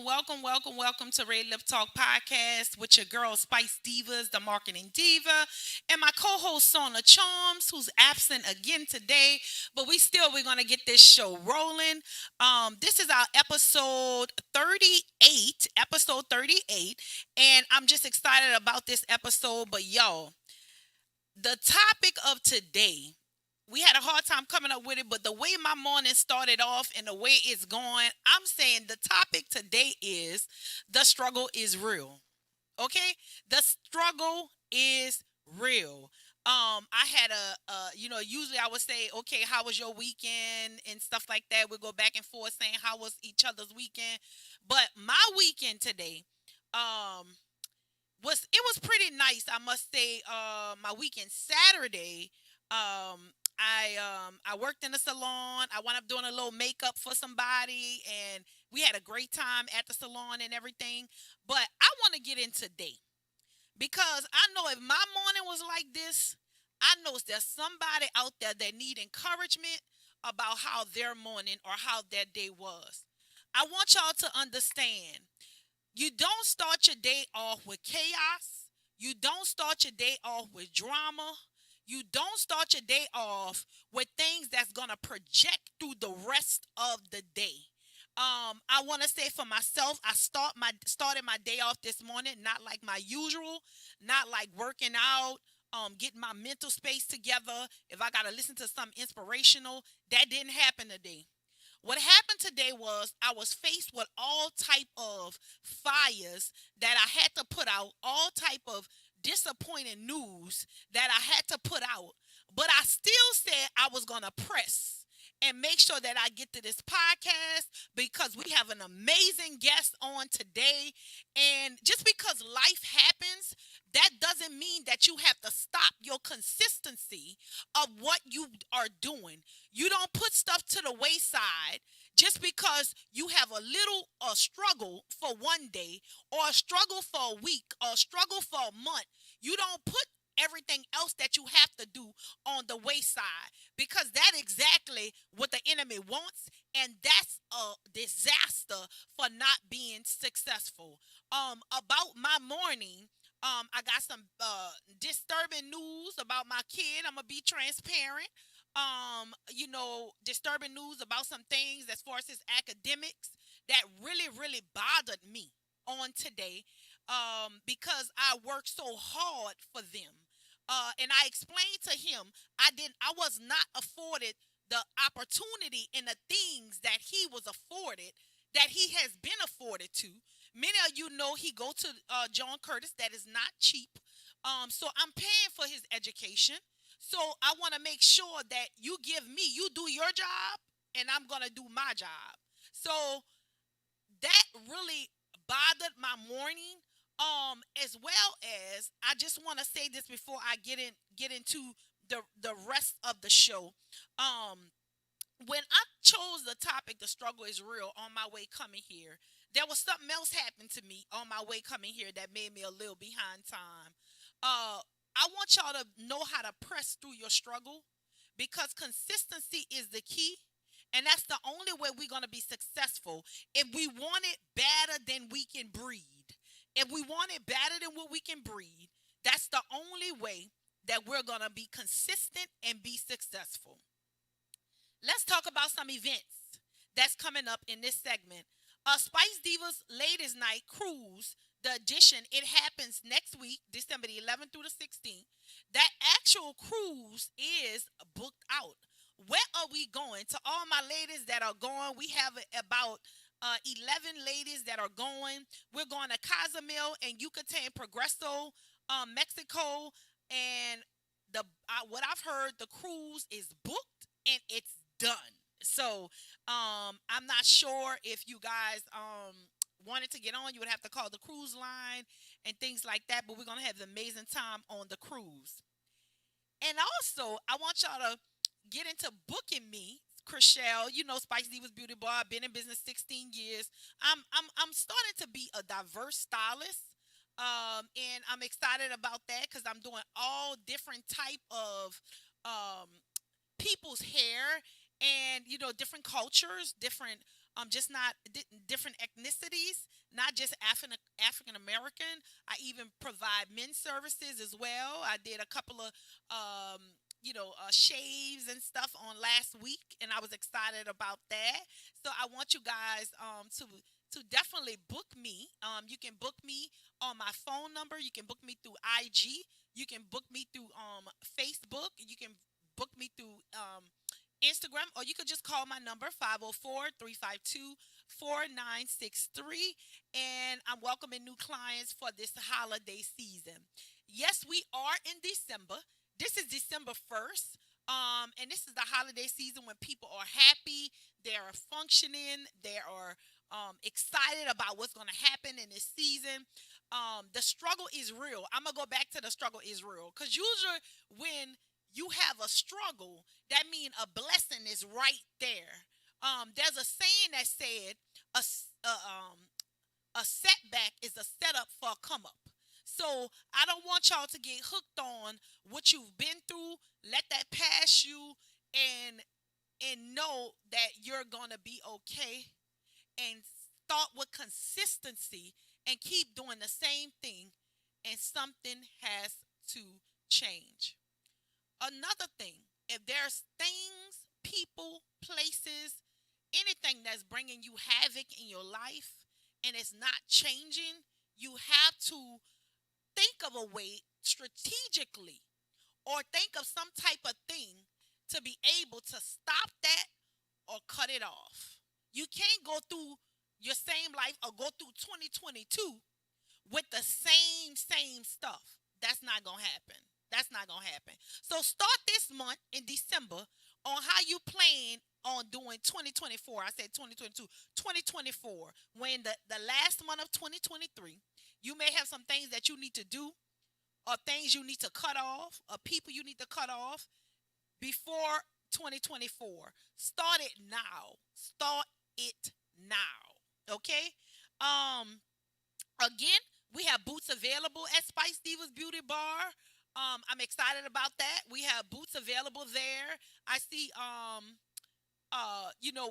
welcome to RedLip Talk Podcast with your girl Spice Divas, the marketing diva, and my co-host Sona Charms, who's absent again today. But we're gonna get this show rolling. This is our episode 38, and I'm just excited about this episode. But yo, the topic of today, we had a hard time coming up with it, but the way my morning started off and the way it's going, I'm saying the topic today is the struggle is real. Okay? The struggle is real. I had usually I would say, okay, how was your weekend and stuff like that. We go back and forth saying how was each other's weekend. But my weekend today, um, was pretty nice, I must say. My weekend Saturday, I worked in a salon. I wound up doing a little makeup for somebody, and we had a great time at the salon and everything. But I want to get in today because I know if my morning was like this, I know there's somebody out there that need encouragement about how their morning or how their day was. I want y'all to understand, you don't start your day off with chaos. You don't start your day off with drama. You don't start your day off with things that's going to project through the rest of the day. I want to say for myself, started my day off this morning not like my usual, not like working out, getting my mental space together. If I got to listen to something inspirational, that didn't happen today. What happened today was I was faced with all type of fires that I had to put out, all type of disappointing news that I had to put out. But I still said I was going to press and make sure that I get to this podcast because we have an amazing guest on today. And just because life happens, that doesn't mean that you have to stop your consistency of what you are doing. You don't put stuff to the wayside just because you have a little struggle for one day or a struggle for a week or a struggle for a month. You don't put everything else that you have to do on the wayside because that's exactly what the enemy wants, and that's a disaster for not being successful. About my morning, I got some disturbing news about my kid. I'm gonna be transparent. Disturbing news about some things as far as his academics that really bothered me on today. Because I worked so hard for them. And I explained to him I was not afforded the opportunity and the things that he was afforded, that he has been afforded to. Many of you know he go to John Curtis. That is not cheap. So I'm paying for his education. So I want to make sure that you do your job, and I'm gonna do my job. So that really bothered my morning. As well as I just want to say this before I get into the rest of the show. When I chose the topic, the struggle is real, on my way coming here, there was something else happened to me on my way coming here that made me a little behind time. I want y'all to know how to press through your struggle because consistency is the key. And that's the only way we're going to be successful. If we want it better than we can breed, if we want it better than what we can breed, that's the only way that we're going to be consistent and be successful. Let's talk about some events that's coming up in this segment. Spice Divas Ladies Night Cruise, the edition, it happens next week, December the 11th through the 16th. That actual cruise is booked out. Where are we going? To all my ladies that are going, we have about 11 ladies that are going. We're going to Cozumel and Yucatan Progreso, Mexico. And what I've heard, the cruise is booked and it's done. So I'm not sure if you guys wanted to get on. You would have to call the cruise line and things like that. But we're going to have an amazing time on the cruise. And also, I want y'all to get into booking me, Chriselle. You know, Spice Divas Beauty Bar. I've been in business 16 years. I'm starting to be a diverse stylist. And I'm excited about that because I'm doing all different type of um, people's hair and different cultures, different just not different ethnicities, not just African American. I even provide men's services as well. I did a couple of shaves and stuff on last week, and I was excited about that. So I want you guys to definitely book me. You can book me on my phone number. You can book me through IG. You can book me through Facebook. You can book me through Instagram, or you could just call my number 504-352-4963. And I'm welcoming new clients for this holiday season. Yes, we are in December. This is December 1st. And this is the holiday season when people are happy, they are functioning, they are excited about what's going to happen in this season. The struggle is real. I'm going to go back to the struggle is real. Because usually when you have a struggle, that means a blessing is right there. There's a saying that said, a, a setback is a setup for a come up. So I don't want y'all to get hooked on what you've been through. Let that pass you, and know that you're gonna be okay. And start with consistency and keep doing the same thing, and something has to change. Another thing, if there's things, people, places, anything that's bringing you havoc in your life and it's not changing, you have to think of a way strategically, or think of some type of thing to be able to stop that or cut it off. You can't go through your same life or go through 2022 with the same stuff. That's not going to happen. That's not going to happen. So start this month in December on how you plan on doing 2024. I said 2022, 2024. When the last month of 2023, you may have some things that you need to do, or things you need to cut off, or people you need to cut off before 2024. Start it now. Start it now. Okay? Again, we have boots available at Spice Divas Beauty Bar. I'm excited about that. We have boots available there. I see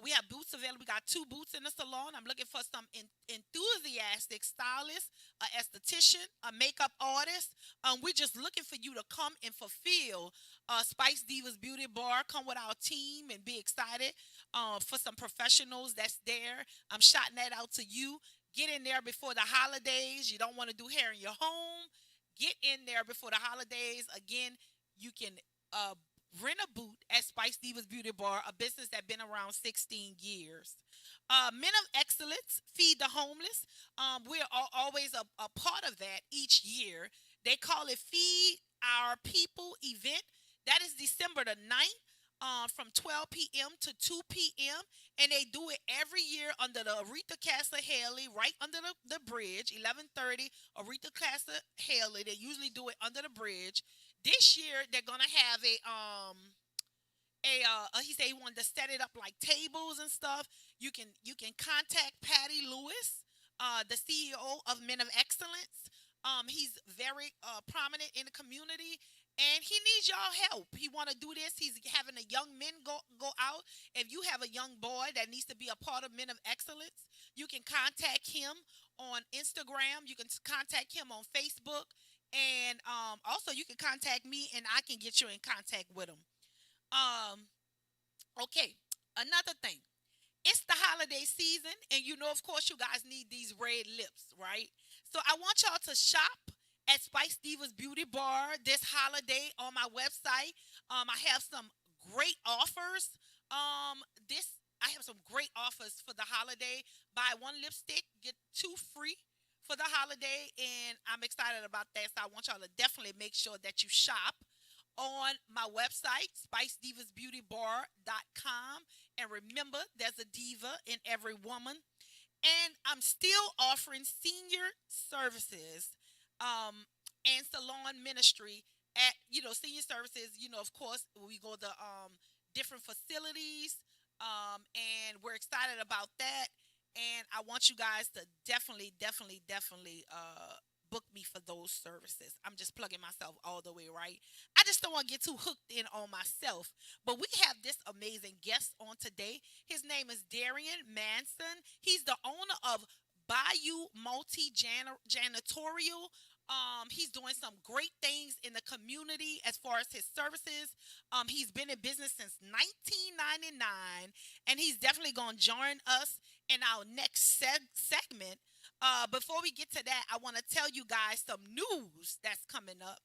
we have boots available. We got 2 boots in the salon. I'm looking for some enthusiastic stylists, a esthetician, a makeup artist. We're just looking for you to come and fulfill Spice Divas Beauty Bar. Come with our team and be excited for some professionals that's there. I'm shouting that out to you. Get in there before the holidays. You don't want to do hair in your home. Get in there before the holidays. Again, you can rent a boot at Spice Divas Beauty Bar, a business that's been around 16 years. Men of Excellence, Feed the Homeless. We're always a part of that each year. They call it Feed Our People event. That is December the 9th. From 12 p.m. to 2 p.m. And they do it every year under the Aretha Castle Haley, right under the bridge, 11:30. Aretha Castle Haley. They usually do it under the bridge. This year they're gonna have he said he wanted to set it up like tables and stuff. You can contact Patty Lewis, the CEO of Men of Excellence. He's very prominent in the community, and he needs y'all help. He want to do this. He's having a young men go out. If you have a young boy that needs to be a part of Men of Excellence, you can contact him on Instagram. You can contact him on Facebook, and also you can contact me, and I can get you in contact with him. Okay, another thing. It's the holiday season, and of course, you guys need these red lips, right? So I want y'all to shop at Spice Divas Beauty Bar this holiday on my website. I have some great offers. This I have some great offers for the holiday. Buy 1 lipstick, get 2 free for the holiday, and I'm excited about that. So I want y'all to definitely make sure that you shop on my website, spicedivasbeautybar.com. And remember, there's a diva in every woman. And I'm still offering senior services and salon ministry at, senior services. Of course, we go to different facilities, and we're excited about that. And I want you guys to definitely book me for those services. I'm just plugging myself all the way, right? I just don't want to get too hooked in on myself. But we have this amazing guest on today. His name is Darien Manson. He's the owner of Bayou Janitorial. He's doing some great things in the community as far as his services. He's been in business since 1999, and he's definitely going to join us in our next segment. Before we get to that, I want to tell you guys some news that's coming up.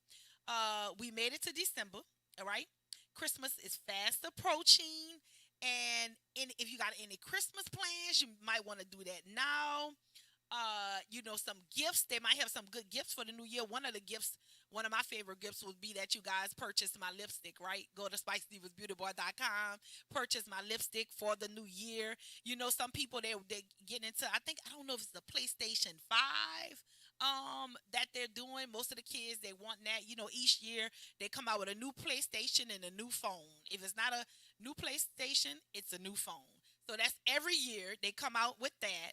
We made it to December, all right? Christmas is fast approaching, and if you got any Christmas plans, you might want to do that now. Some gifts. They might have some good gifts for the new year. One of my favorite gifts would be that you guys purchase my lipstick, right? Go to SpiceDivasBeautyBoy.com, purchase my lipstick for the new year. Some people they get into, I don't know if it's the PlayStation 5 that they're doing. Most of the kids, they want that. Each year they come out with a new PlayStation and a new phone. If it's not a new PlayStation, it's a new phone. So that's every year they come out with that.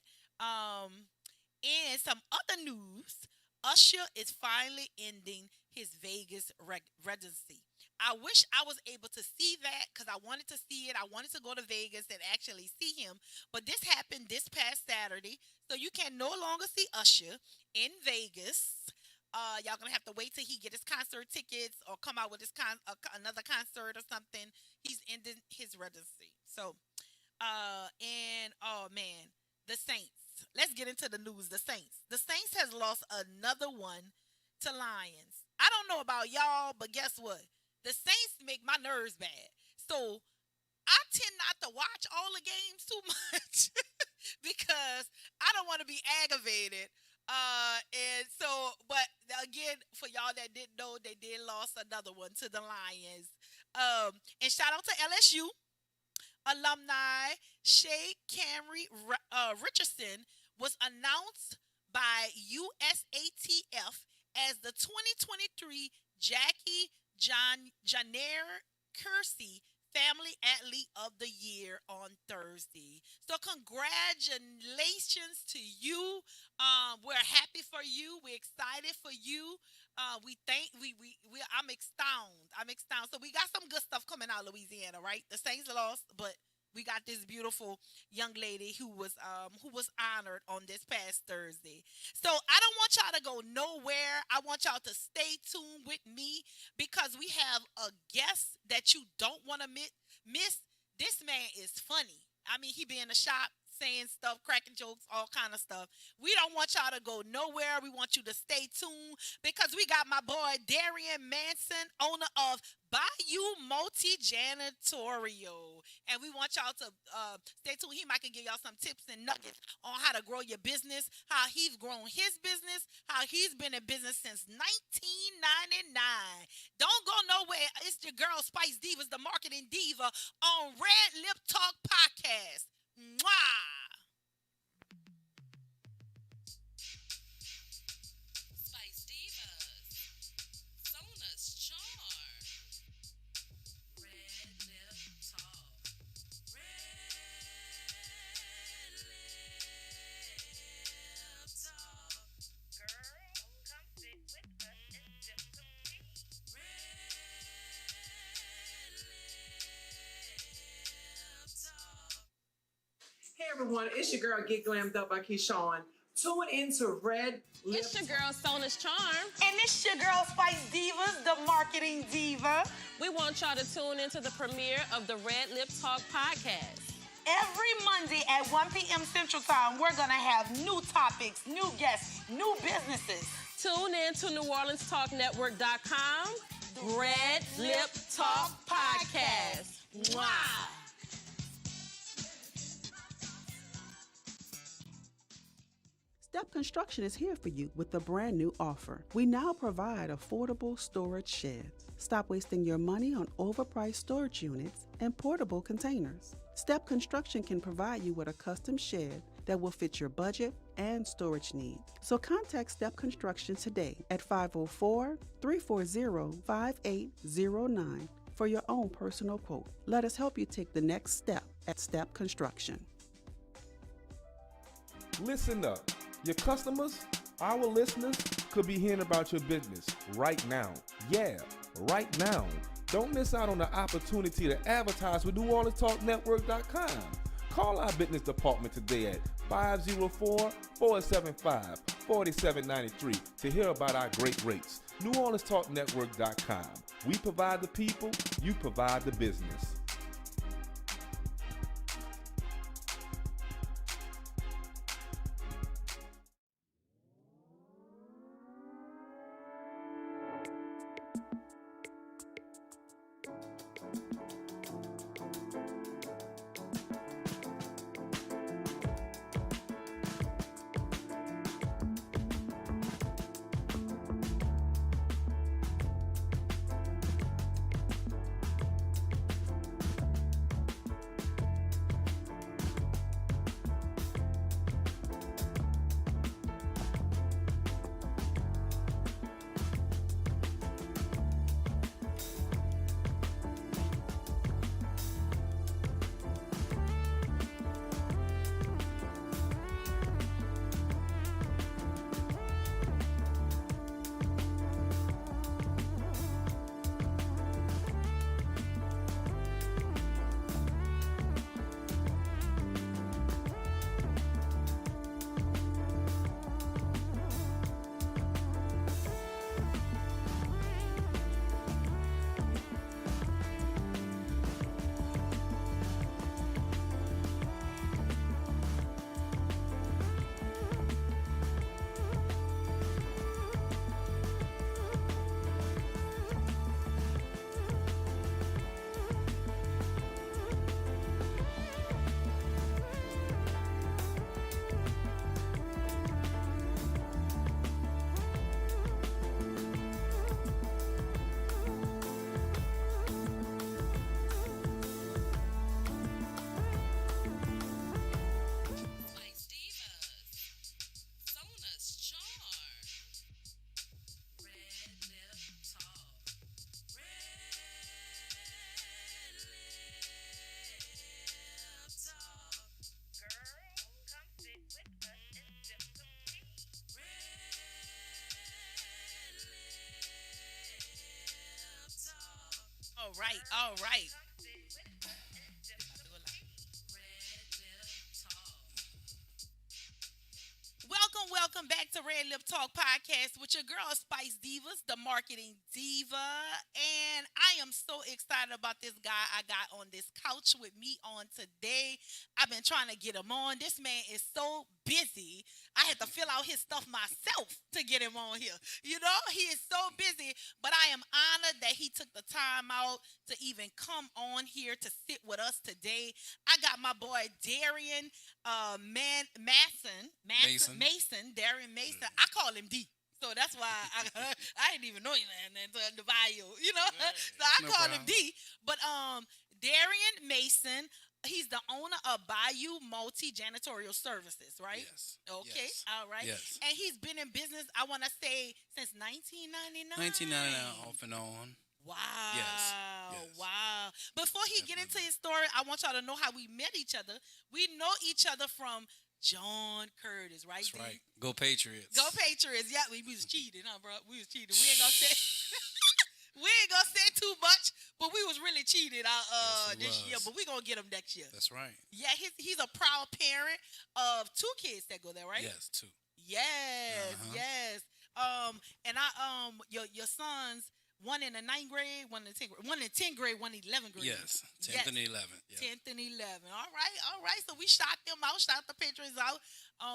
And some other news, Usher is finally ending his Vegas residency. I wish I was able to see that because I wanted to see it. I wanted to go to Vegas and actually see him. But this happened this past Saturday. So you can no longer see Usher in Vegas. Y'all going to have to wait till he get his concert tickets or come out with his another concert or something. He's ending his residency. So, oh man, the Saints. Let's get into the news. The Saints has lost another one to Lions. I don't know about y'all, but guess what? The Saints make my nerves bad. So I tend not to watch all the games too much because I don't want to be aggravated. But again, for y'all that didn't know, they did lost another one to the Lions. And shout out to LSU. Alumni Shay Camry Richardson was announced by USATF as the 2023 Jackie Janair Kersey Family Athlete of the Year on Thursday. So congratulations to you. We're happy for you. We're excited for you. I'm extounded. So we got some good stuff coming out of Louisiana, right? The Saints lost, but we got this beautiful young lady who was honored on this past Thursday. So I don't want y'all to go nowhere. I want y'all to stay tuned with me because we have a guest that you don't want to miss. This man is funny. I mean, he be in the shop saying stuff, cracking jokes, all kind of stuff. We don't want y'all to go nowhere. We want you to stay tuned because we got my boy Darien Manson, owner of Bayou Janitorial. And we want y'all to stay tuned. He might can give y'all some tips and nuggets on how to grow your business, how he's grown his business, how he's been in business since 1999. Don't go nowhere. It's your girl Spice Divas, the marketing diva, on RedLip Talk Podcast. Mwah! Spice Divas, Sona's charm, RedLip Talk, RedLip Talk. Girl, come sit with us and sip some tea. RedLip Talk. Hey everyone, it's your girl Get Glammed Up by Keyshawn. Tune into Red Lip. It's your girl Sona's charm. And it's your girl Spice Divas, the marketing diva. We want y'all to tune into the premiere of the RedLip Talk podcast. Every Monday at 1 p.m. Central Time, we're going to have new topics, new guests, new businesses. Tune in to NewOrleansTalkNetwork.com. RedLip Talk Podcast. Wow. Step Construction is here for you with a brand new offer. We now provide affordable storage sheds. Stop wasting your money on overpriced storage units and portable containers. Step Construction can provide you with a custom shed that will fit your budget and storage needs. So contact Step Construction today at 504-340-5809 for your own personal quote. Let us help you take the next step at Step Construction. Listen up. Your customers, our listeners, could be hearing about your business right now. Yeah, right now. Don't miss out on the opportunity to advertise with NewOrleansTalkNetwork.com. Call our business department today at 504-475-4793 to hear about our great rates. NewOrleansTalkNetwork.com. We provide the people, you provide the business. Spice Divas. Sona's Charm. Red Lip Talk. RedLip Talk. Girl, come sit with us and sip some tea. RedLip Talk. All right, all right. Come sit with us and sip some tea. RedLip Talk. Welcome back to Red Lip Talk Podcast with your girl Spice Divas, the marketing diva. And I am so excited about this guy I got on this couch with me on today. I've been trying to get him on. This man is so busy. I had to fill out his stuff myself to get him on here. You know, he is so busy, but I am honored that he took the time out to even come on here to sit with us today. I got my boy Darien Mason, Darien Mason. I call him D. So that's why I didn't even know him in the Bayou, you know. So I call him D. But Darien Mason, he's the owner of Bayou Janitorial Services, right? Yes. Okay. Yes. All right. Yes. And he's been in business, I want to say, since 1999. 1999 off and on. Wow. Yes. Wow. Before he get into his story, I want y'all to know how we met each other. We know each other from John Curtis, right? That's right. Go Patriots. Go Patriots. Yeah, we was cheating, huh, bro? We was cheating. We ain't gonna say too much, but we was really cheated Yes, we this was. year. But we gonna get him next year. That's right. Yeah, he's a proud parent of two kids that go there, right? Yes, too. Yes, Uh-huh. yes. And your sons, one in the 9th grade, one in the 10th grade, one in the 10th grade, one in the 11th grade. Yes. 10th and 11th. Yeah. 10th and 11th. All right. So we shot them out, shot the Patriots out.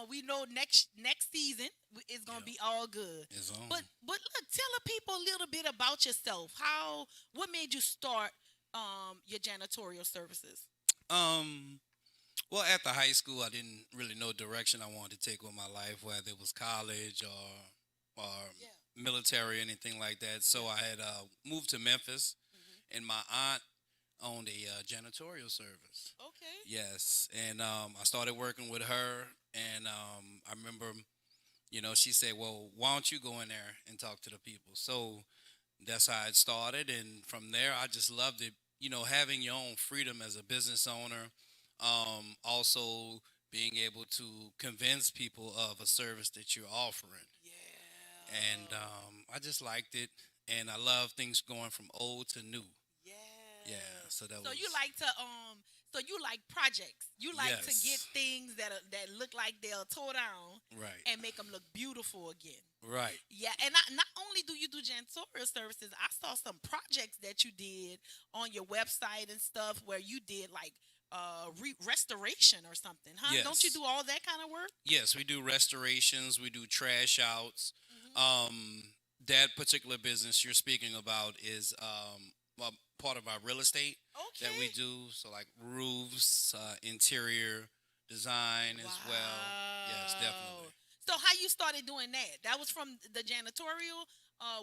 We know next season it's gonna be all good. It's on. But look, tell the people a little bit about yourself. What made you start your janitorial services? Well, after high school, I didn't really know direction I wanted to take with my life, whether it was college or Yeah. military, anything like that. So I had moved to Memphis, Mm-hmm. and my aunt owned a janitorial service. Okay. Yes, and I started working with her, and I remember, she said, "Well, why don't you go in there and talk to the people?" So that's how it started, and from there, I just loved it. Having your own freedom as a business owner, also being able to convince people of a service that you're offering. Yeah. and I just liked it, and I love things going from old to new. Yeah. Yeah, so that So was you like to so you like projects. You like to get yes, things that look like they'll tore down right, and make them look beautiful again. right. Yeah, and not only do you do janitorial services, I saw some projects that you did on your website and stuff where you did like restoration or something, huh? Don't you Yes, do all that kind of work? yes. We do restorations. We do trash outs. Hmm. That particular business you're speaking about is part of our real estate that we Okay. do. So like roofs, interior design as well. Yes, Wow. definitely. So how you started doing that? That was from the janitorial.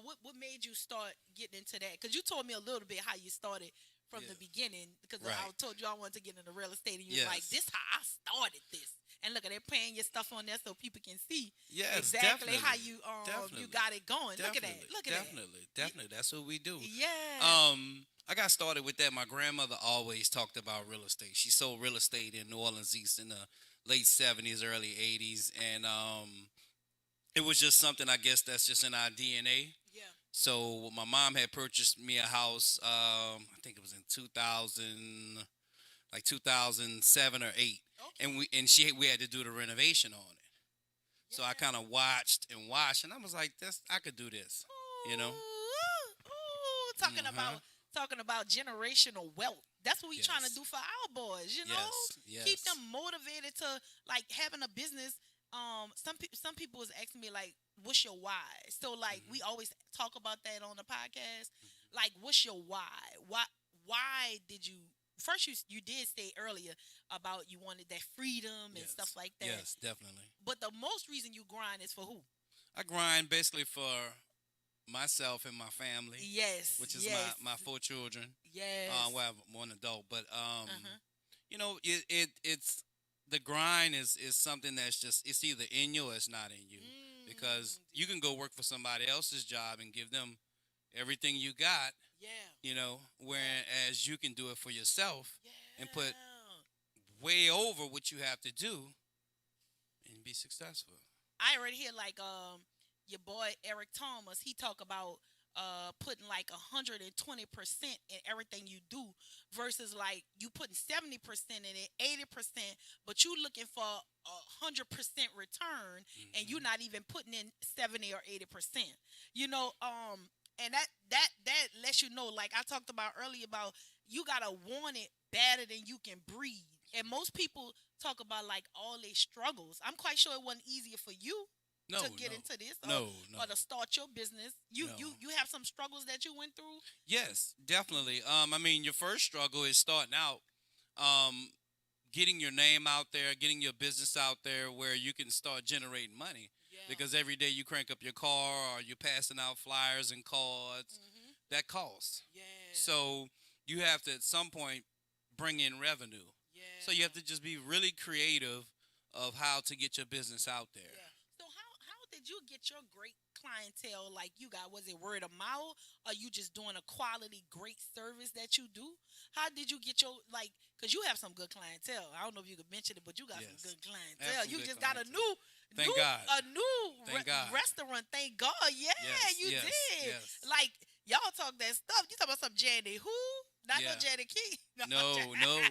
What made you start getting into that? Because you told me a little bit how you started from the Yeah. beginning. Because I Right. told you I wanted to get into real estate, and you was like, Yes. "This how I started this." And look, they're paying your stuff on there so people can see Yes, exactly how definitely. you Definitely. got it going. Look at Definitely. that. Look at that. Definitely. Definitely. That's what we do. Yeah. I got started with that. My grandmother always talked about real estate. She sold real estate in New Orleans East in the late 70s, early 80s. And it was just something, I guess, that's just in our DNA. Yeah. So my mom had purchased me a house, I think it was in 2000, like 2007 or 8. Okay. And we had to do the renovation on it. So I Yeah. kind of watched and watched, and I was like, I could do this, you know? Ooh, Uh-huh. talking about generational wealth. That's what we trying to Yes. do for our boys, you know? Yes. Keep Yes. them motivated to like having a business. Some people was asking me like, what's your why? So like Hmm. we always talk about that on the podcast. Like, what's your why? Why did you first you did say earlier about you wanted that freedom and stuff Yes. like that. Yes, definitely. But the most reason you grind is for who? I grind basically for myself and my family, Yes. which is Yes. my 4 children. Yes. Well, I have one adult, but Uh-huh. it's the grind is something that's just it's either in you or it's not in you, because you can go work for somebody else's job and give them everything you got, Yeah. whereas you can do it for yourself and put Yeah. way over what you have to do and be successful. I already hear like your boy Eric Thomas. He talk about putting like 120% in everything you do versus like you putting 70% in it, 80%, but you looking for 100% return and you Hmm. not even putting in 70 or 80%. You know, and that lets you know. Like I talked about earlier about you gotta want it better than you can breathe. And most people talk about like all their struggles. I'm quite sure it wasn't easier for you No, to get no, into this no, no, or to start your business. You no. you you have some struggles that you went through. Yes, definitely. I mean, your first struggle is starting out, um, getting your name out there, getting your business out there where you can start generating money. Yeah. Because every day you crank up your car or you're passing out flyers and cards, Mm-hmm. that costs. Yeah. So you have to at some point bring in revenue. Yeah. So you have to just be really creative of how to get your business out there. Yeah. So how did you get your great clientele like you got? Was it word of mouth? Are you just doing a quality great service that you do? How did you get your like cuz you have some good clientele. I don't know if you could mention it, but you got some Yes. good I have clientele. some You good just got a clientele. Thank new God. a new Thank God. restaurant. Thank God. Yeah, Yes, you yes, did. yes. Like y'all talk that stuff. You talk about some Janet who? Not no Yeah. Janet Key. No, no,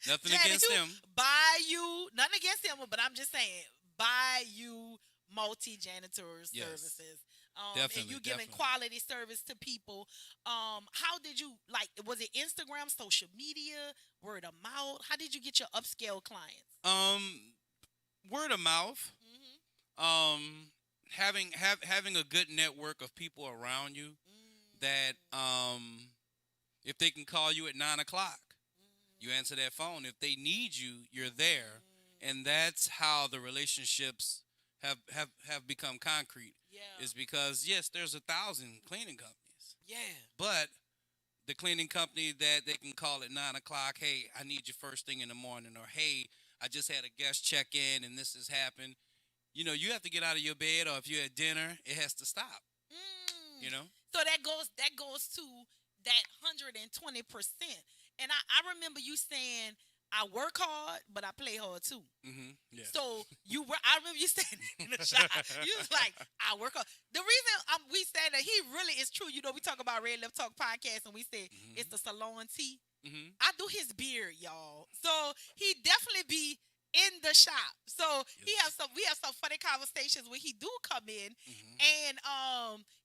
nothing Janet against who? him. Bayou, nothing against him, but I'm just saying, Bayou multi janitorial Yes. services. And Definitely, you giving definitely. quality service to people. How did you like? Was it Instagram, social media, word of mouth? How did you get your upscale clients? Word of mouth. Mm-hmm. Having a good network of people around you that if they can call you at 9 o'clock, you answer that phone. If they need you, you're there, and that's how the relationships have become concrete. Yeah. Is because yes, there's 1,000 cleaning companies, Yeah. but the cleaning company that they can call at 9 o'clock, hey, I need you first thing in the morning, or hey, I just had a guest check in and this has happened. You have to get out of your bed, or if you're at dinner, it has to stop. Mm. You know? So that goes to that 120%. And I remember you saying I work hard, but I play hard too. Yeah. So I remember you standing in the shop. You was like, I work hard. The reason we said that he really is true. You know, we talk about Red Lip Talk podcast, and we say it's the salon tea. I do his beard, y'all. So he definitely be in the shop. So we have some funny conversations when he do come in, and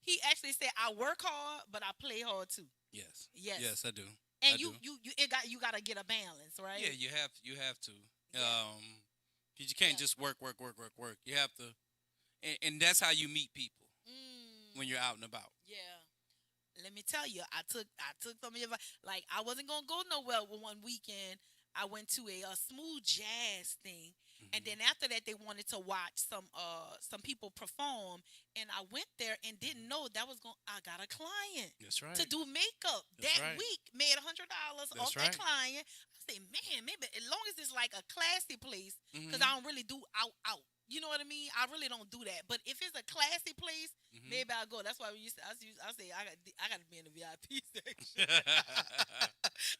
he actually said, I work hard, but I play hard too. Yes. Yes. Yes, I do. And I do. you gotta get a balance, right? Yeah, you have to. Yeah. 'Cause you can't just work. You have to, and that's how you meet people when you're out and about. Yeah. Let me tell you, I took some of your advice. Like, I wasn't gonna go nowhere one weekend. I went to a smooth jazz thing, and then after that, they wanted to watch some people perform, and I went there and didn't know that was going. I got a client That's right. to do makeup That's that right. week. Made $100 off that client. I say, man, maybe as long as it's like a classy place, because I don't really do out. You know what I mean? I really don't do that. But if it's a classy place, maybe I'll go. That's why I say I gotta be in the VIP section.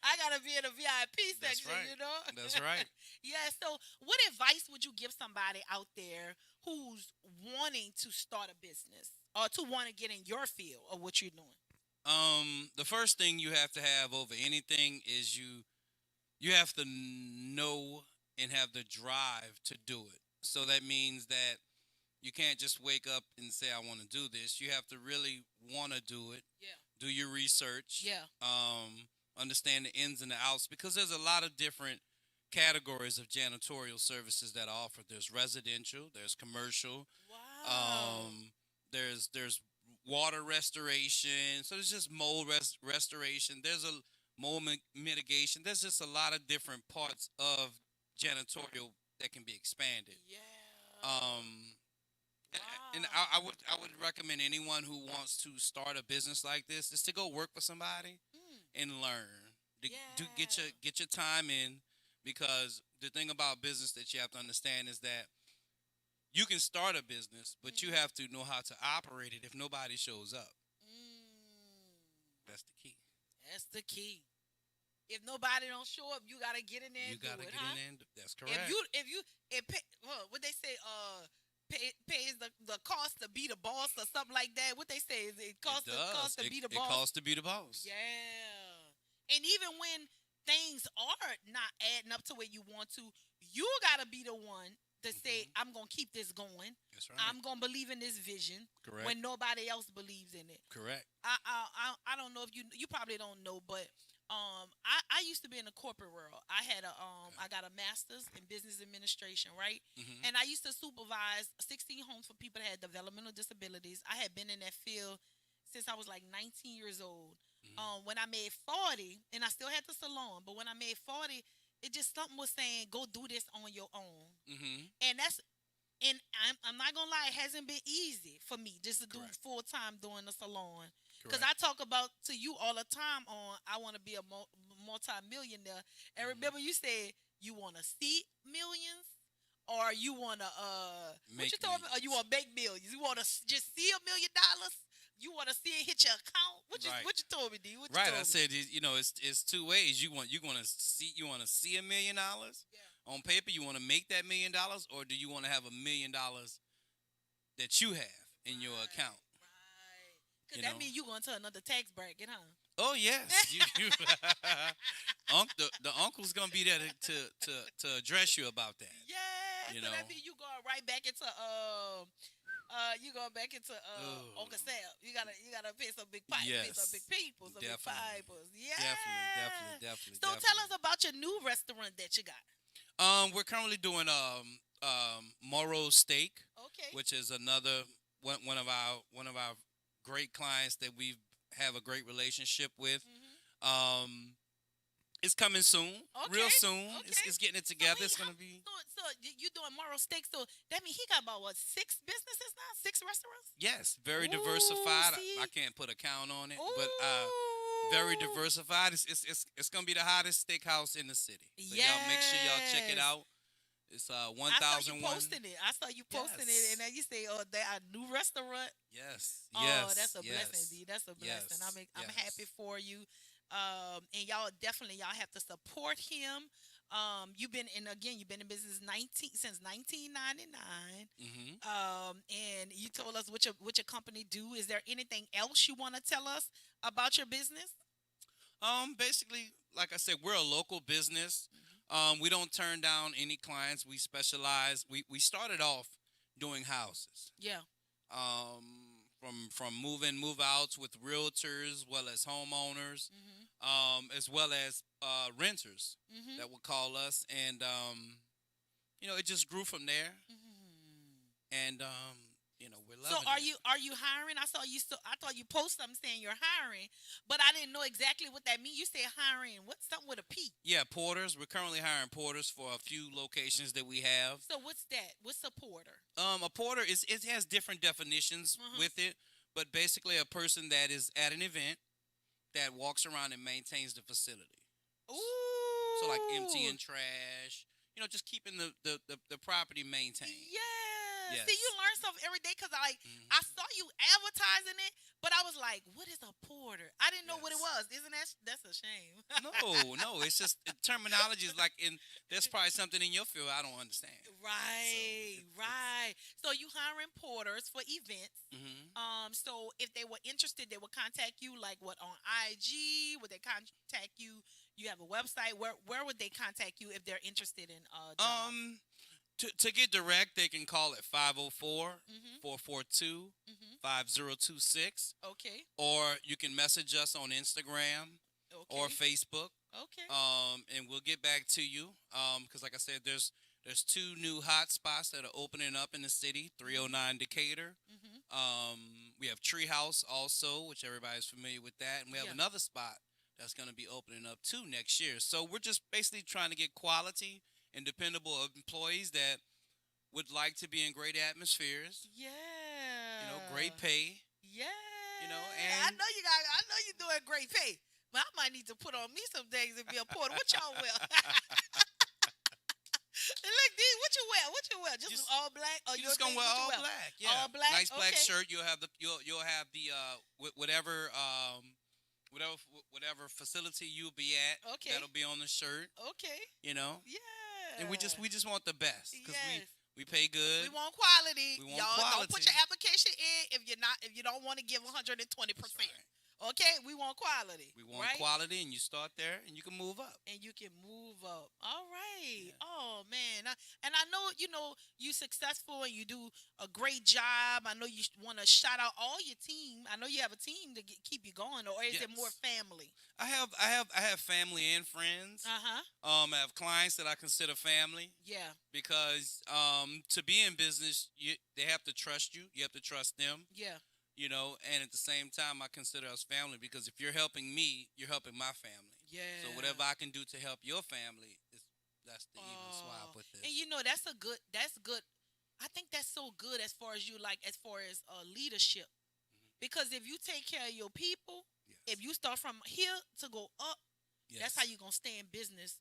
I gotta be in the VIP section. right. You know. That's right. Yeah. So, what advice would you give somebody out there who's wanting to start a business or to want to get in your field of what you're doing? The first thing you have to have over anything is you have to know and have the drive to do it. So that means that you can't just wake up and say, I want to do this. You have to really want to do it. Yeah. Do your research. Yeah. Understand the ins and the outs, because there's a lot of different categories of janitorial services that are offered. There's residential, there's commercial, Wow. there's water restoration. So there's just mold restoration. There's a mold mitigation. There's just a lot of different parts of janitorial that can be expanded. Yeah. And I would recommend anyone who wants to start a business like this is to go work for somebody and learn. Get your time in, because the thing about business that you have to understand is that you can start a business, but you have to know how to operate it if nobody shows up. That's the key. That's the key. If nobody don't show up, you gotta get in there. You gotta get in there. That's correct. What they say, pays the cost to be the boss or something like that. What they say is it costs to be the boss. It costs to be the boss. Yeah. And even when things are not adding up to where you want to, you gotta be the one to say, I'm gonna keep this going. That's right. I'm gonna believe in this vision. Correct. When nobody else believes in it. Correct. I don't know if you probably don't know, but I used to be in the corporate world. I got a master's in business administration, right? And I used to supervise 16 homes for people that had developmental disabilities. I had been in that field since I was like 19 years old. When I made 40, and I still had the salon, but when I made 40, it just something was saying, go do this on your own. And I'm not gonna lie, it hasn't been easy for me just to do full time doing the salon. Because I talk about to you all the time on I want to be a multi-millionaire. And remember, you said you want to see millions, or you want to what you told me? Or you want to make millions? You want to just see $1 million? You want to see it hit your account? What you told me, D? I said, it's two ways. You want to see $1 million on paper. You want to make that $1 million, or do you want to have $1 million that you have in your account? Because that means you're going to another tax bracket, huh? Oh, yes. The uncle's going to be there to address you about that. Yeah. So that means you going right back into Uncle Sam. You gotta pay some big pipes, pay some big people, some big pipers. Yeah. Definitely. So tell us about your new restaurant that you got. We're currently doing Moro Steak, which is another one of our great clients that we have a great relationship with. It's coming soon, real soon. It's getting it together. It's gonna be. So you doing Moro Steak? So that means he got about 6 businesses now, 6 restaurants. Yes, very diversified. I can't put a count on it, but very diversified. It's gonna be the hottest steakhouse in the city. So y'all make sure y'all check it out. It's 1001. I saw you posting it, and then you say, "Oh, they are new restaurant." Yes. Oh, that's a blessing, D. That's a blessing. I'm happy for you. And y'all have to support him. You've been in business 1999. Hmm. And you told us what your company do. Is there anything else you want to tell us about your business? Basically, like I said, we're a local business. We don't turn down any clients. We specialize. We started off doing houses. Yeah. From move outs with realtors, as well as homeowners, as well as renters that would call us, and it just grew from there. And we're So loving it. are you hiring? I thought you post something saying you're hiring, but I didn't know exactly what that means. You say hiring. What's something with a P? Yeah, porters. We're currently hiring porters for a few locations that we have. So what's that? What's a porter? A porter it has different definitions with it, but basically a person that is at an event that walks around and maintains the facility. Ooh. So like emptying trash, just keeping the property maintained. Yeah. Yes. See, you learn stuff every day because I saw you advertising it, but I was like, what is a porter? I didn't know what it was. Isn't that's a shame? No, it's just terminology is like there's probably something in your field I don't understand. Right, right. So you hiring porters for events. So if they were interested, they would contact you like what on IG? Would they contact you? You have a website. Where would they contact you if they're interested in jobs? To get direct, they can call at 504-442-5026. Okay. Or you can message us on Instagram or Facebook. Okay. And we'll get back to you. Because like I said, there's 2 new hot spots that are opening up in the city, 309 Decatur. We have Treehouse also, which everybody's familiar with that. And we have another spot that's going to be opening up too next year. So we're just basically trying to get quality and dependable employees that would like to be in great atmospheres. Yeah. Great pay. Yeah. And I know you're doing great pay. But I might need to put on me some things and be a porter. What y'all wear? Look, D, what you wear? Just all black? Or you just gonna wear all black. Yeah. All black. Nice black Okay. shirt. You'll have the whatever facility you'll be at. Okay. That'll be on the shirt. Okay. Yeah. And we just want the best because Yes. we pay good. We want quality. We want Y'all quality. don't put your application in if you don't want to give 120%. Okay, we want quality. We want quality, and you start there, and you can move up. And you can move up. All right. Yeah. Oh man. And I know you successful and you do a great job. I know you want to shout out all your team. I know you have a team to keep you going, or is it more family? I have family and friends. I have clients that I consider family. Yeah. Because to be in business, they have to trust you. You have to trust them. Yeah. And at the same time, I consider us family because if you're helping me, you're helping my family. Yeah. So whatever I can do to help your family, that's the even swap with this. And that's good. I think that's so good as far as leadership. Because if you take care of your people, if you start from here to go up, that's how you're going to stay in business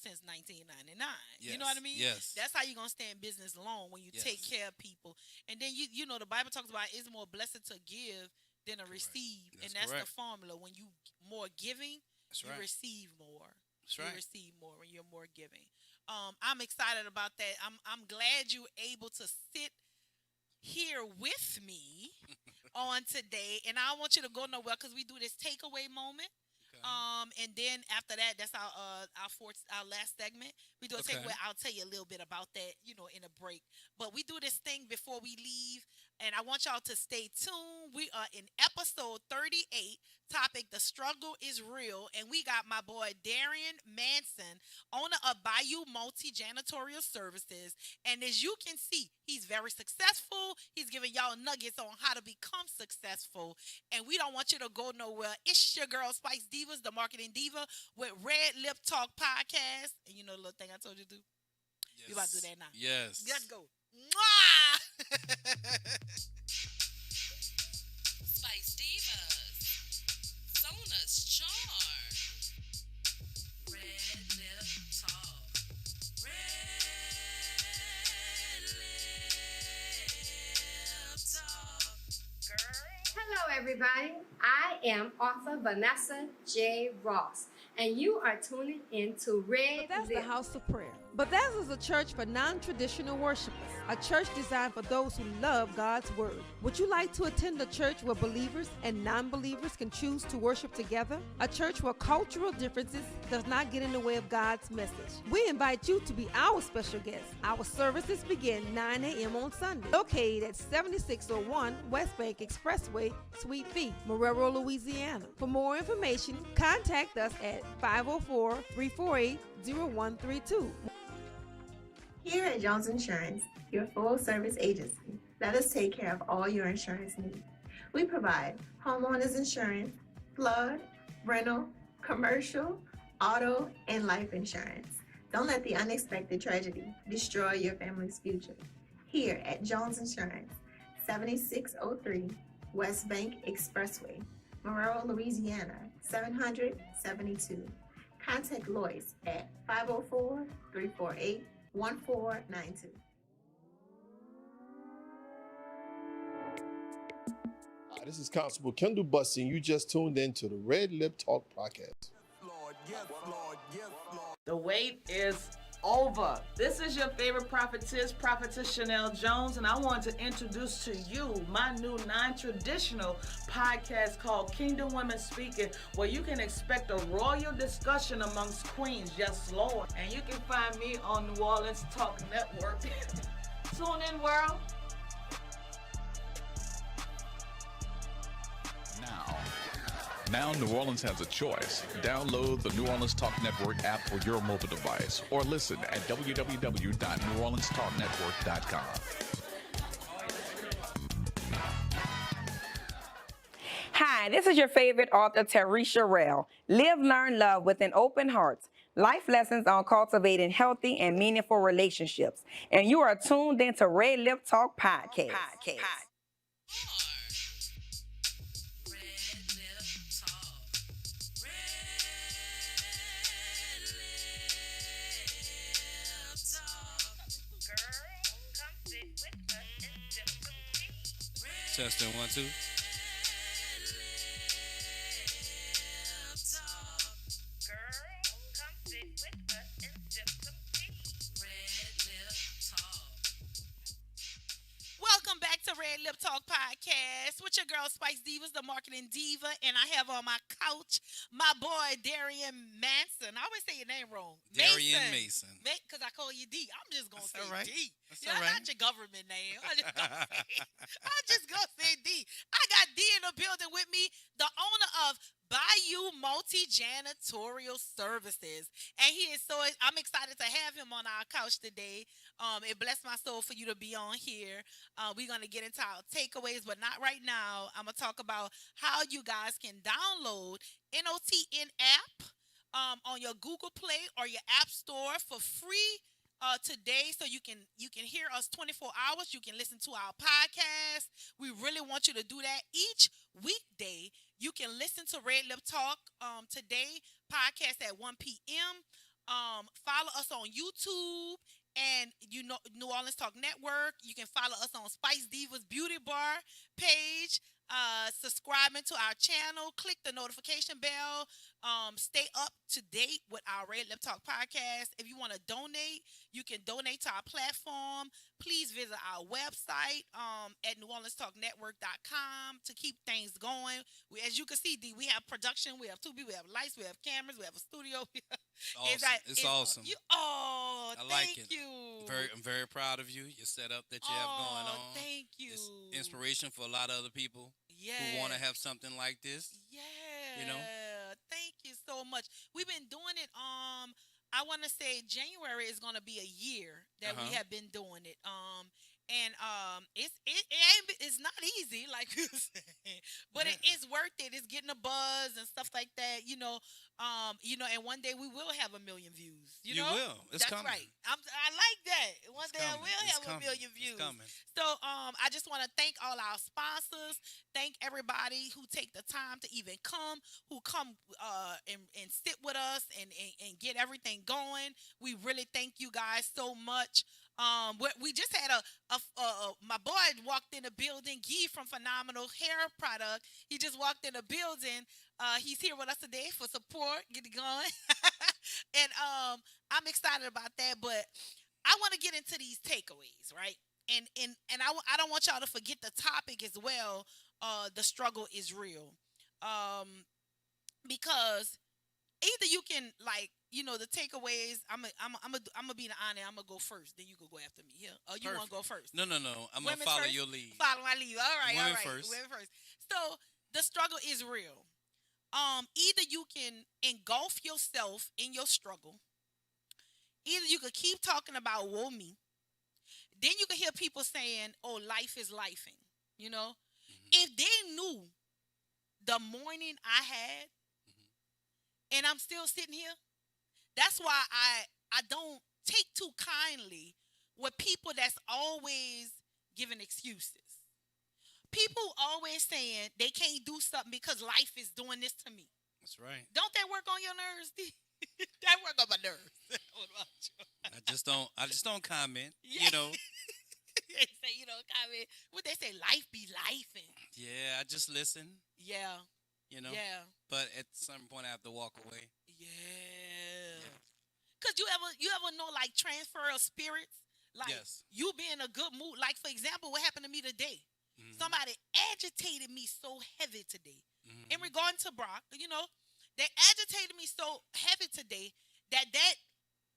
since 1999. Yes. You know what I mean? Yes. That's how you're going to stay in business long, when you take care of people. And then, the Bible talks about it's more blessed to give than to receive. That's the formula. When you more giving, you receive more. That's you receive more when you're more giving. I'm excited about that. I'm glad you're able to sit here with me on today. And I don't want you to go nowhere because we do this takeaway moment. And then after that, that's our last segment. We do a takeaway. I'll tell you a little bit about that, in a break. But we do this thing before we leave, and I want y'all to stay tuned. We are in episode 38. Topic: The struggle is real, and we got my boy Darien Manson, owner of Bayou Janitorial Services. And as you can see, he's very successful. He's giving y'all nuggets on how to become successful. And we don't want you to go nowhere. It's your girl Spice Divas, the marketing diva, with RedLip Talk Podcast. And you know the little thing I told you to do? Yes. You about to do that now? Yes. Let's go. Mwah! Spice Divas, Sona's charm, RedLip Talk, RedLip Talk, girl. Hello, everybody. I am author Vanessa J. Ross, and you are tuning into Red Bethesda Lip. House of Prayer. Bethesda is a church for non-traditional worshipers, a church designed for those who love God's Word. Would you like to attend a church where believers and non-believers can choose to worship together? A church where cultural differences does not get in the way of God's message. We invite you to be our special guest. Our services begin 9 a.m. on Sunday, located at 7601 West Bank Expressway, Suite B, Marrero, Louisiana. For more information, contact us at 504-348-0132. Here at Jones Insurance, your full-service agency, let us take care of all your insurance needs. We provide homeowners insurance, flood, rental, commercial, auto, and life insurance. Don't let the unexpected tragedy destroy your family's future. Here at Jones Insurance, 7603 West Bank Expressway, Marrero, Louisiana, 772. Contact Lois at 504-348-1492. Hi, this is Constable Kendall Bussy, and you just tuned in to the Red Lip Talk podcast. The wait is over. This is your favorite prophetess Chanel Jones, and I want to introduce to you my new non-traditional podcast called Kingdom Women Speaking, where you can expect a royal discussion amongst queens. Yes, Lord. And you can find me on New Orleans Talk Network. Tune in, world. Now New Orleans has a choice. Download the New Orleans Talk Network app for your mobile device or listen at www.neworleanstalknetwork.com. Hi, this is your favorite author, Tarisha Rell. Live, learn, love with an open heart. Life lessons on cultivating healthy and meaningful relationships. And you are tuned into Red Lip Talk Podcast. Testing 1 2. Welcome back to Red Lip Talk Podcast with your girl Spice Divas, the marketing diva, and I have on my couch my boy Darien Manson. I always say your name wrong. Darien Mason. Because I call you D. I'm just gonna say right. D. That's Yeah, all right. not your government name. I'm just gonna say D. I got D in the building with me, the owner of Bayou Janitorial Services, and I'm excited to have him on our couch today. It blessed my soul for you to be on here. We're gonna get into our takeaways, but not right now. I'm gonna talk about how you guys can download NOTN app on your Google Play or your App Store for free today, so you can hear us 24 hours. You can listen to our podcast. We really want you to do that each weekday. You can listen to Red Lip Talk today podcast at 1 p.m. Follow us on YouTube and New Orleans Talk Network. You can follow us on Spice Divas Beauty Bar page. Subscribing to our channel, click the notification bell. Stay up to date with our Red Lip Talk podcast. If you want to donate, you can donate to our platform. Please visit our website at NewOrleansTalkNetwork.com to keep things going. As you can see, D, we have production, we have 2 people, we have lights, we have cameras, we have a studio. Awesome. It's awesome. I like it. you. I'm very proud of you. Your setup that you have going on. Thank you. It's inspiration for a lot of other people who want to have something like this. Yeah. You know? Thank you so much. We've been doing it. I want to say January is going to be a year that we have been doing it. And it's not easy, like you said, but it is worth it. It's getting a buzz and stuff like that, and one day we will have 1 million views. You know? Will. It's That's coming. right. I like that. One It's day I coming. will It's have coming. 1 million views. It's coming. So I just want to thank all our sponsors. Thank everybody who take the time to even come, who come and sit with us and get everything going. We really thank you guys so much. We just had my boy walked in the building. Guy from Phenomenal Hair Product. He just walked in the building. He's here with us today for support. Get it going. And I'm excited about that. But I want to get into these takeaways, right? And I don't want y'all to forget the topic as well. The struggle is real. Because either you can the takeaways. I'm gonna be the honor. I'm gonna go first. Then you can go after me. Yeah. Or you want to go first? No. I'm gonna follow your lead. Follow my lead. All right. Women all right. first. Women first. So the struggle is real. Either you can engulf yourself in your struggle. Either you could keep talking about woe me. Then you can hear people saying, "Oh, life is lifing." You know, if they knew the morning I had, and I'm still sitting here. That's why I don't take too kindly with people that's always giving excuses. People always saying they can't do something because life is doing this to me. That's right. Don't that work on your nerves? That work on my nerves. What about you? I just don't comment. Yeah. You know. They say comment. What they say, life be lifing. Yeah, I just listen. Yeah. You know. Yeah. But at some point, I have to walk away. Yeah. Cause you ever know like transfer of spirits? Like yes. You be in a good mood. Like for example, what happened to me today? Mm-hmm. Somebody agitated me so heavy today. Mm-hmm. In regard to Brock, they agitated me so heavy today that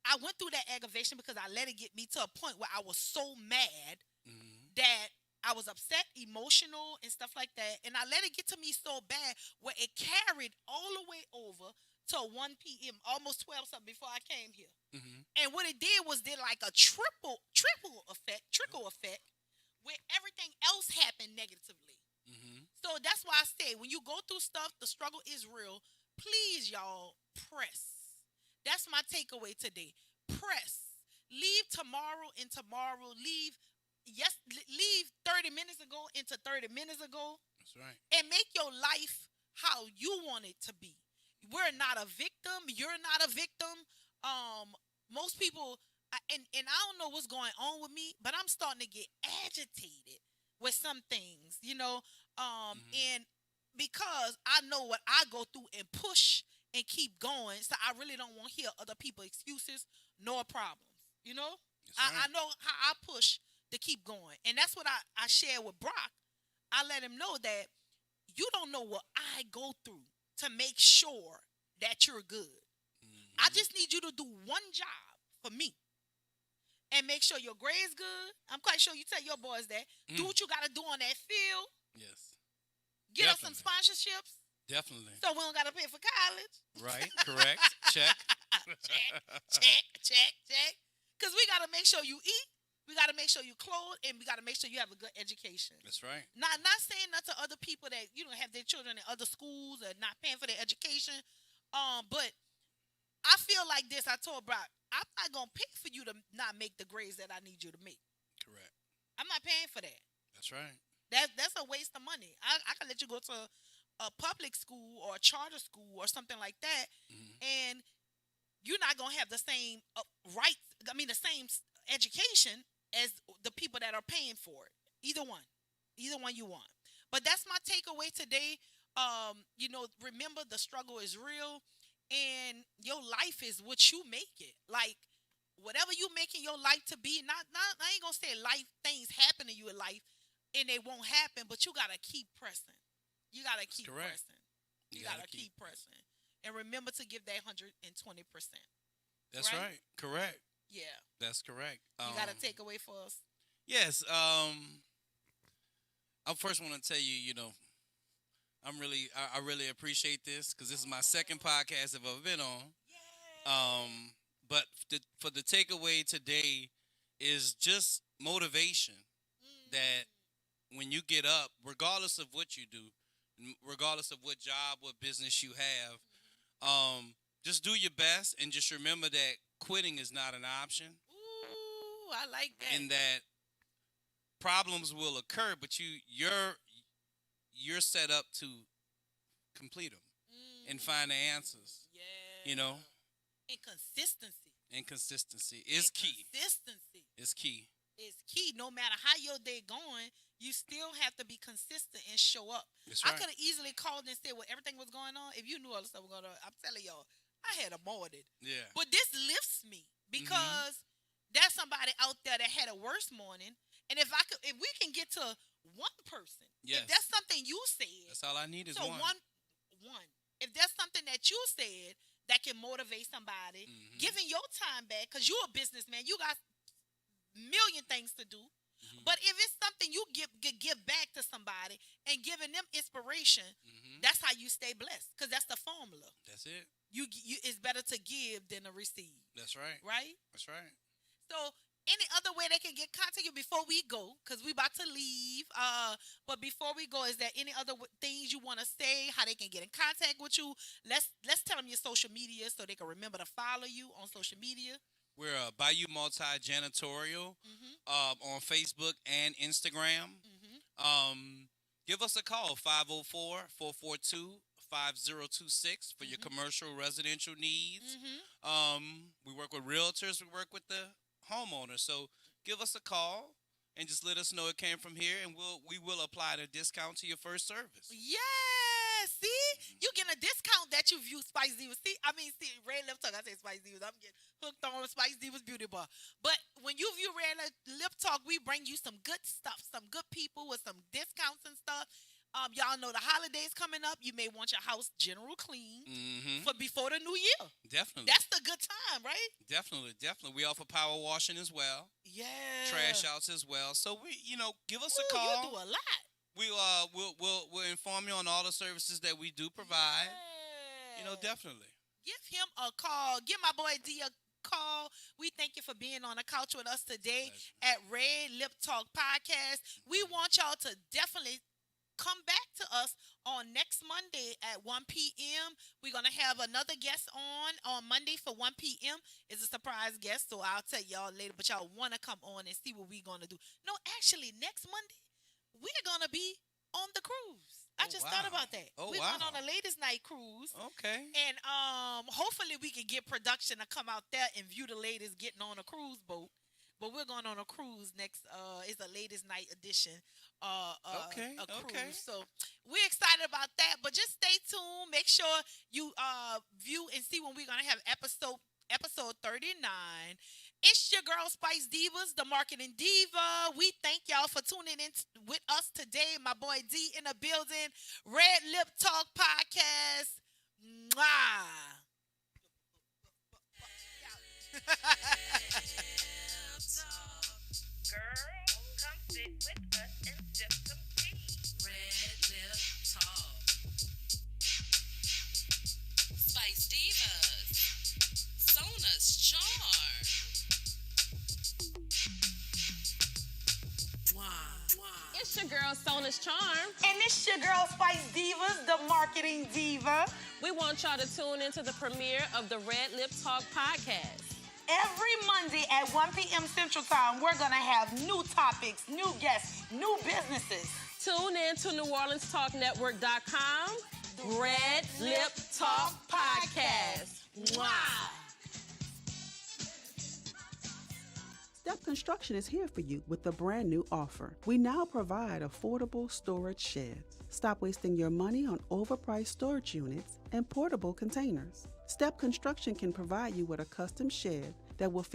I went through that aggravation because I let it get me to a point where I was so mad that I was upset, emotional, and stuff like that. And I let it get to me so bad where it carried all the way over to 1 p.m., almost 12 something before I came here. Mm-hmm. And what it did was like a trickle effect, where everything else happened negatively. Mm-hmm. So that's why I say, when you go through stuff, the struggle is real. Please, y'all, press. That's my takeaway today. Press. Leave tomorrow and tomorrow. Leave 30 minutes ago into 30 minutes ago. That's right. And make your life how you want it to be. We're not a victim. You're not a victim. Most people, and I don't know what's going on with me, but I'm starting to get agitated with some things, and because I know what I go through and push and keep going, so I really don't want to hear other people's excuses nor problems, I know how I push to keep going, and that's what I share with Brock. I let him know that you don't know what I go through to make sure that you're good. Mm-hmm. I just need you to do one job for me and make sure your grade's good. I'm quite sure you tell your boys that. Do what you got to do on that field. Yes. Get us some sponsorships. Definitely. So we don't got to pay for college. Right. Correct. Check. check. Because we got to make sure you eat. We got to make sure you clothe, and we got to make sure you have a good education. That's right. Not saying that to other people that have their children in other schools or not paying for their education. But I feel like this. I told Brock, I'm not gonna pay for you to not make the grades that I need you to make. Correct. I'm not paying for that. That's right. That's a waste of money. I can let you go to a public school or a charter school or something like that, and you're not gonna have the same rights. The same education as the people that are paying for it. Either one you want. But that's my takeaway today. Remember the struggle is real, and your life is what you make it. Like whatever you making your life to be. Not I ain't gonna say life things happen to you in life and they won't happen, but you gotta keep pressing. You gotta keep pressing. You gotta keep pressing, and remember to give that 120%. That's right. Correct. Yeah. That's correct. You got a takeaway for us? Yes. I first want to tell you, I really appreciate this because this is my second podcast I've ever been on. But for the takeaway today is just motivation that when you get up, regardless of what you do, regardless of what job, what business you have, just do your best and just remember that quitting is not an option. Ooh, I like that. And that problems will occur, but you're set up to complete them and find the answers. Yeah. And consistency is key. Consistency. It's key. Is key. No matter how your day going, you still have to be consistent and show up. That's I right. could have easily called and said, well, everything was going on. If you knew all the stuff was going on, I'm telling y'all, I had a morning. Yeah. But this lifts me because there's somebody out there that had a worse morning. And if we can get to one person, Yes. if that's something you said, That's all I need is so one. if there's something that you said that can motivate somebody, giving your time back, because you're a businessman, you got million things to do. But if it's something you give back to somebody and giving them inspiration, that's how you stay blessed. Because that's the formula. That's it. You it's better to give than to receive. That's right. Right? That's right. So any other way they can get contact you before we go, because we about to leave. But before we go, is there any other things you want to say? How they can get in contact with you? Let's tell them your social media so they can remember to follow you on social media. We're Bayou Multi Janitorial on Facebook and Instagram. Give us a call, 504-442-5026 for your commercial residential needs. We work with realtors. We work with the homeowners. So give us a call and just let us know it came from here, and we will apply the discount to your first service. Yeah, see? You get a discount that you view Spice Divas. See, RedLip Talk. I say Spice Divas. I'm getting hooked on Spice Divas Beauty Bar. But when you view RedLip Talk, we bring you some good stuff, some good people with some discounts and stuff. Y'all know the holidays coming up. You may want your house general clean for before the new year. Definitely. That's the good time, right? Definitely. We offer power washing as well. Yeah. Trash outs as well. So give us a Ooh, call. You do a lot. We'll inform you on all the services that we do provide. Yeah. Definitely. Give him a call. Give my boy D a call. We thank you for being on the couch with us today at RedLip Talk Podcast. We want y'all to definitely come back to us on next Monday at 1 p.m. We're going to have another guest on Monday for 1 p.m. It's a surprise guest, so I'll tell y'all later, but y'all want to come on and see what we're going to do. No, actually, next Monday, we're going to be on the cruise. I just thought about that. We're going on a ladies' night cruise. Okay. And hopefully we can get production to come out there and view the ladies getting on a cruise boat. But we're going on a cruise next. It's a ladies' night edition. A cruise. So we're excited about that. But just stay tuned. Make sure you view and see when we're gonna have episode 39. It's your girl Spice Divas, the marketing diva. We thank y'all for tuning in with us today. My boy D in the building. RedLip Talk Podcast. Mwah. Girl, come sit with us and sip some tea. RedLip Talk. Spice Divas. Sona's Charm. It's your girl Sona's Charm. And it's your girl Spice Divas, the marketing diva. We want y'all to tune into the premiere of the RedLip Talk podcast. Every Monday at 1 p.m. Central Time, we're going to have new topics, new guests, new businesses. Tune in to NewOrleansTalkNetwork.com. RedLip Talk Podcast. Wow. Step Construction is here for you with a brand new offer. We now provide affordable storage sheds. Stop wasting your money on overpriced storage units and portable containers. Step Construction can provide you with a custom shed that will fit